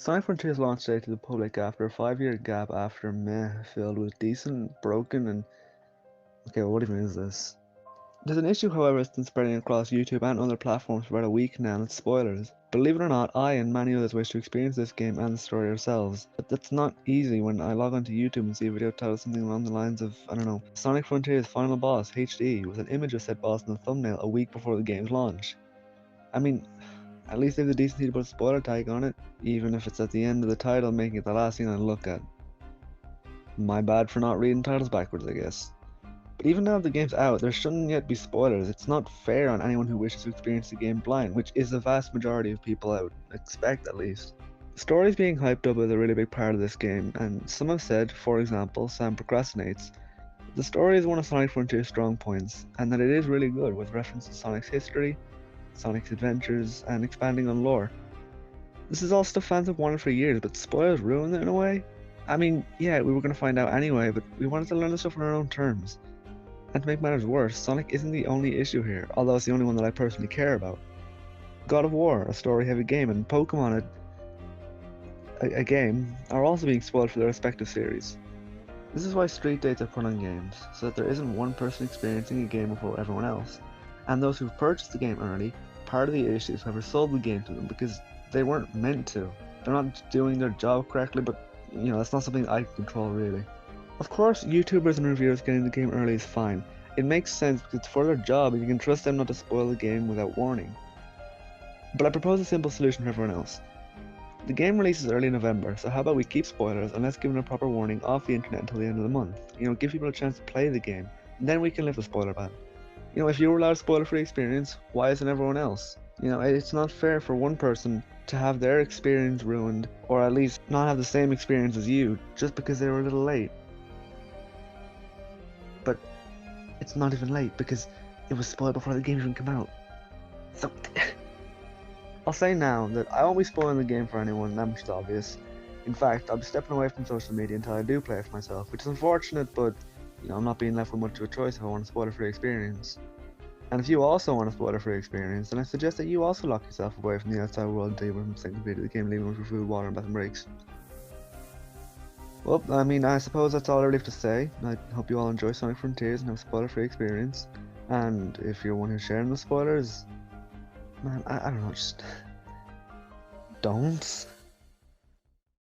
Sonic Frontiers launched today to the public after a 5-year gap after Meh, filled with decent, broken, and okay, well, what even is this? There's an issue, however, that's been spreading across YouTube and other platforms for about a week now, and it's spoilers. Believe it or not, I and many others wish to experience this game and the story ourselves, but that's not easy when I log onto YouTube and see a video titled something along the lines of, I don't know, Sonic Frontiers Final Boss HD, with an image of said boss in the thumbnail a week before the game's launch. I mean, at least they have the decency to put a spoiler tag on it, even if it's at the end of the title, making it the last thing I look at. My bad for not reading titles backwards, I guess. But even now the game's out, there shouldn't yet be spoilers. It's not fair on anyone who wishes to experience the game blind, which is the vast majority of people I would expect at least. The story being hyped up is a really big part of this game, and some have said, for example, Sam Procrastinates, the story is one of Sonic Frontier's strong points, and that it is really good with reference to Sonic's history, Sonic's adventures, and expanding on lore. This is all stuff fans have wanted for years, but spoilers ruin it in a way. I mean, yeah, we were going to find out anyway, but we wanted to learn the stuff on our own terms. And to make matters worse, Sonic isn't the only issue here, although it's the only one that I personally care about. God of War, a story-heavy game, and Pokemon, a game, are also being spoiled for their respective series. This is why street dates are put on games, so that there isn't one person experiencing a game before everyone else. And those who've purchased the game early, part of the issue is whoever sold the game to them because they weren't meant to. They're not doing their job correctly, but that's not something I can control really. Of course, YouTubers and reviewers getting the game early is fine. It makes sense because it's for their job and you can trust them not to spoil the game without warning. But I propose a simple solution for everyone else. The game releases early November, so how about we keep spoilers and let's give them a proper warning off the internet until the end of the month. Give people a chance to play the game, and then we can lift the spoiler ban. If you were allowed a spoiler-free experience, why isn't everyone else? It's not fair for one person to have their experience ruined, or at least not have the same experience as you, just because they were a little late. But it's not even late, because it was spoiled before the game even came out. So, I'll say now that I won't be spoiling the game for anyone, that much is obvious. In fact, I'll be stepping away from social media until I do play it for myself, which is unfortunate, but I'm not being left with much of a choice if I want a spoiler-free experience. And if you also want a spoiler-free experience, then I suggest that you also lock yourself away from the outside world until you want to complete the game, leaving for food, water, and bathroom breaks. Well, I suppose that's all I really have to say. I hope you all enjoy Sonic Frontiers and have a spoiler-free experience. And if you're one who's sharing the spoilers, man, I don't know, just don't.